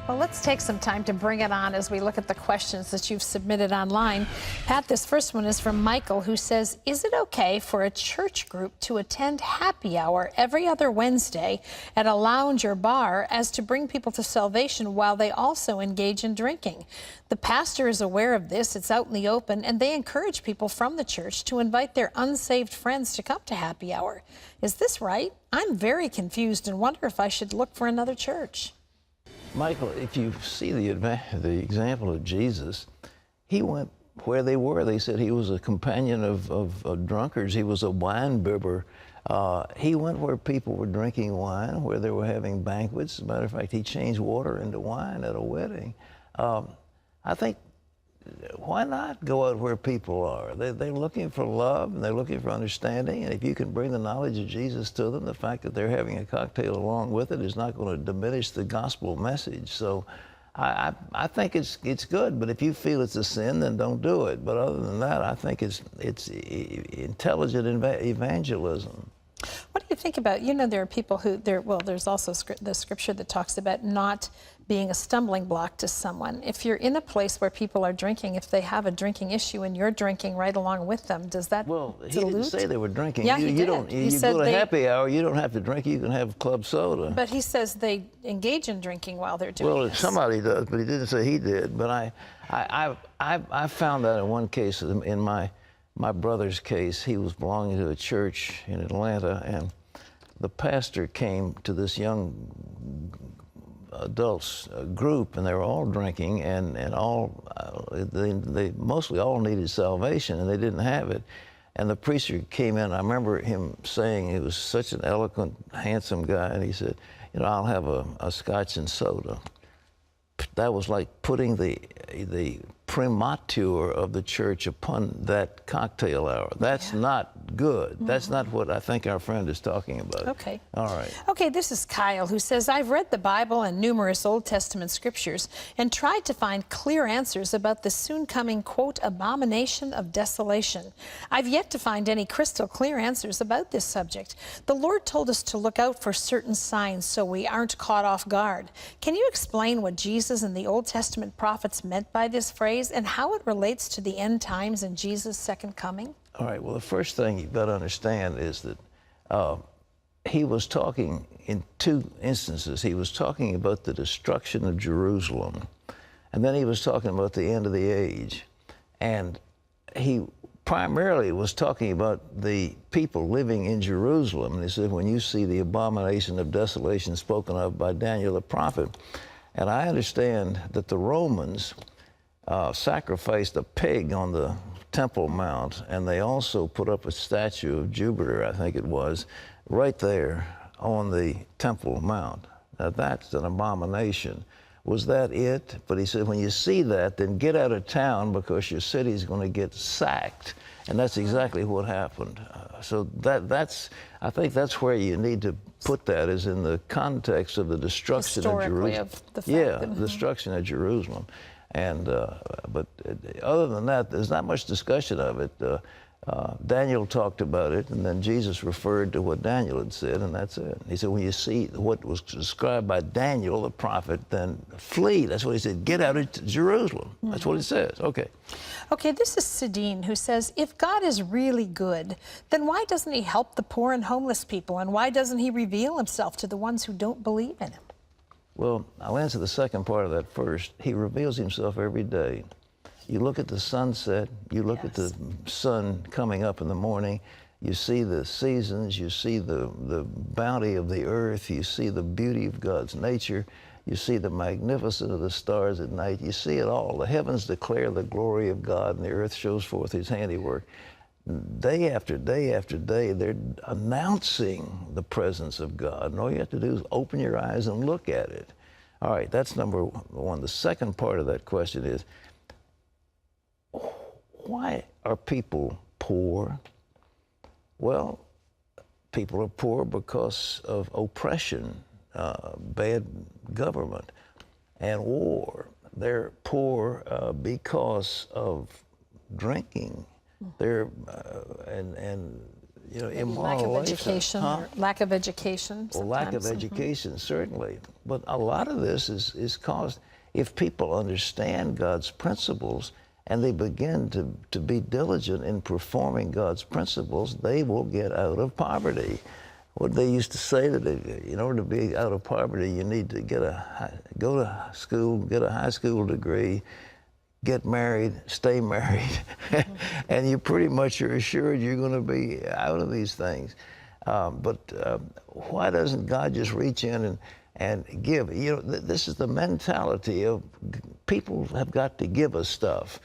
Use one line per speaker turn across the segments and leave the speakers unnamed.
Well, let's take some time to bring it on as we look at the questions that you've submitted online. Pat, this first one is from Michael, who says, is it okay for a church group to attend happy hour every other Wednesday at a lounge or bar as to bring people to salvation while they also engage in drinking? The pastor is aware of this, it's out in the open, and they encourage people from the church to invite their unsaved friends to come to happy hour. Is this right? I'm very confused and wonder if I should look for another church.
Michael, if you see the example of Jesus, he went where they were. They said he was a companion of drunkards. He was a wine bibber. He went where people were drinking wine, where they were having banquets. As a matter of fact, he changed water into wine at a wedding. I think, why not go out where people are? They're looking for love, and they're looking for understanding, and if you can bring the knowledge of Jesus to them, the fact that they're having a cocktail along with it is not going to diminish the gospel message. So I think it's good, but if you feel it's a sin, then don't do it. But other than that, I think it's intelligent evangelism.
What do you think about, there are people who, there's also the scripture that talks about not being a stumbling block to someone. If you're in a place where people are drinking, if they have a drinking issue and you're drinking right along with them, does that
Well, he
dilute?
didn't say they were drinking.
Yeah, he did.
You go to happy hour, you don't have to drink, you can have club soda.
But he says they engage in drinking while they're doing
Well,
this.
somebody does, but he didn't say he did. But I found out in one case, in my brother's case, he was belonging to a church in Atlanta, and the pastor came to this young adults group, and they were all drinking, and they mostly all needed salvation, and they didn't have it. And the preacher came in. I remember him saying, he was such an eloquent, handsome guy, and he said, I'll have a scotch and soda. That was like putting the primature of the church upon that cocktail hour. That's not good. That's not what I think our friend is talking about.
Okay.
All right.
Okay, this is Kyle, who says, I've read the Bible and numerous Old Testament scriptures and tried to find clear answers about the soon coming, quote, abomination of desolation. I've yet to find any crystal clear answers about this subject. The Lord told us to look out for certain signs so we aren't caught off guard. Can you explain what Jesus and the Old Testament prophets meant by this phrase and how it relates to the end times and Jesus' second coming?
All right, well, the first thing you've got to understand is that he was talking in two instances. He was talking about the destruction of Jerusalem, and then he was talking about the end of the age. And he primarily was talking about the people living in Jerusalem. And he said, when you see the abomination of desolation spoken of by Daniel the prophet, and I understand that the Romans sacrificed a pig on the Temple Mount, and they also put up a statue of Jupiter, I think it was, right there on the Temple Mount. Now that's an abomination. Was that it? But he said, when you see that, then get out of town because your city's going to get sacked. And that's exactly what happened. So I think that's where you need to put that, is in the context of the destruction of Jerusalem. The destruction of Jerusalem. And but other than that, there's not much discussion of it. Daniel talked about it, and then Jesus referred to what Daniel had said, and that's it. He said, when you see what was described by Daniel the prophet, then flee. That's what he said. Get out of Jerusalem. That's what it says. Okay.
Okay, this is Sidine, who says, if God is really good, then why doesn't he help the poor and homeless people, and why doesn't he reveal himself to the ones who don't believe in him?
Well, I'll answer the second part of that first. He reveals himself every day. You look at the sunset, you look at the sun coming up in the morning, you see the seasons, you see the bounty of the earth, you see the beauty of God's nature, you see the magnificence of the stars at night, you see it all. The heavens declare the glory of God, and the earth shows forth his handiwork. Day after day after day, they're announcing the presence of God. And all you have to do is open your eyes and look at it. All right, that's number one. The second part of that question is, why are people poor? Well, people are poor because of oppression, bad government, and war. They're poor because of drinking. They're and immoral
Lack of
lifestyle.
education, or lack of education.
Well, lack of
sometimes.
education, certainly. But a lot of this is caused, if people understand God's principles and they begin to be diligent in performing God's principles, they will get out of poverty. What they used to say, that in order to be out of poverty, you need to go to school, get a high school degree, get married, stay married, and you pretty much are assured you're going to be out of these things. But why doesn't God just reach in and give? This is the mentality of people have got to give us stuff.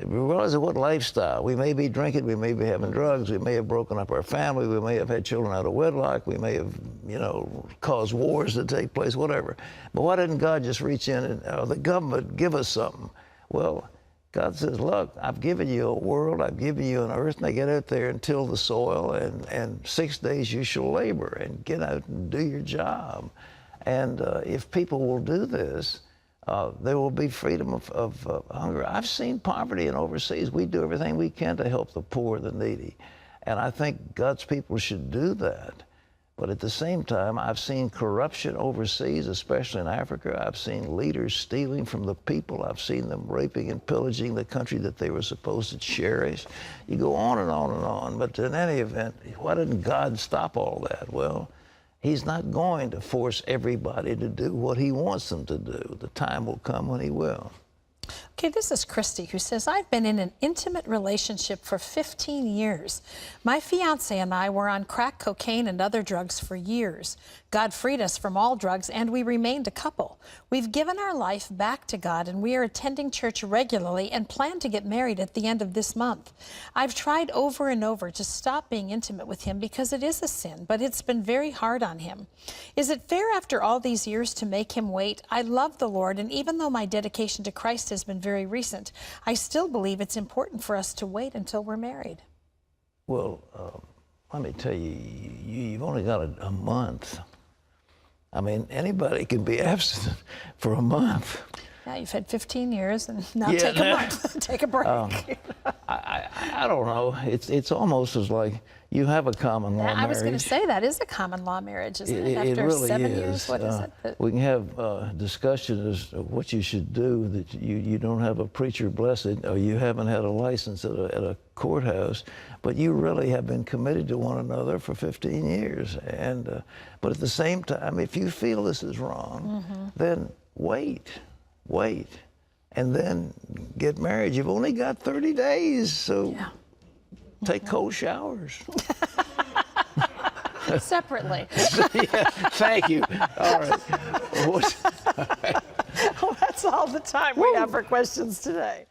Regardless of what lifestyle, we may be drinking, we may be having drugs, we may have broken up our family, we may have had children out of wedlock, we may have, caused wars to take place, whatever. But why didn't God just reach in and the government give us something? Well, God says, look, I've given you a world, I've given you an earth, now get out there and till the soil, and 6 days you shall labor, and get out and do your job. And if people will do this, there will be freedom of hunger. I've seen poverty in overseas. We do everything we can to help the poor, the needy. And I think God's people should do that. But at the same time, I've seen corruption overseas, especially in Africa. I've seen leaders stealing from the people. I've seen them raping and pillaging the country that they were supposed to cherish. You go on and on and on. But in any event, why didn't God stop all that? Well, He's not going to force everybody to do what He wants them to do. The time will come when He will.
Okay, this is Christy, who says, I've been in an intimate relationship for 15 years. My fiance and I were on crack cocaine and other drugs for years. God freed us from all drugs, and we remained a couple. We've given our life back to God, and we are attending church regularly and plan to get married at the end of this month. I've tried over and over to stop being intimate with him because it is a sin, but it's been very hard on him. Is it fair after all these years to make him wait? I love the Lord, and even though my dedication to Christ has been very recent, I still believe it's important for us to wait until we're married.
Well, let me tell you, you've only got a month. I mean, anybody can be abstinent for a month.
Yeah, you've had 15 years, and now take a month, take a break.
I don't know. It's almost as like you have a common law marriage.
I was going to say that is a common law marriage, isn't it? After
It really
7
is.
years, what is it?
We can have discussion as to what you should do, that you don't have a preacher blessed, or you haven't had a license at a courthouse, but you really have been committed to one another for 15 years. And but at the same time, if you feel this is wrong, then wait, and then get married. You've only got 30 days, so take cold showers.
Separately.
Yeah, thank you. All right.
Well, that's all the time we have for questions today.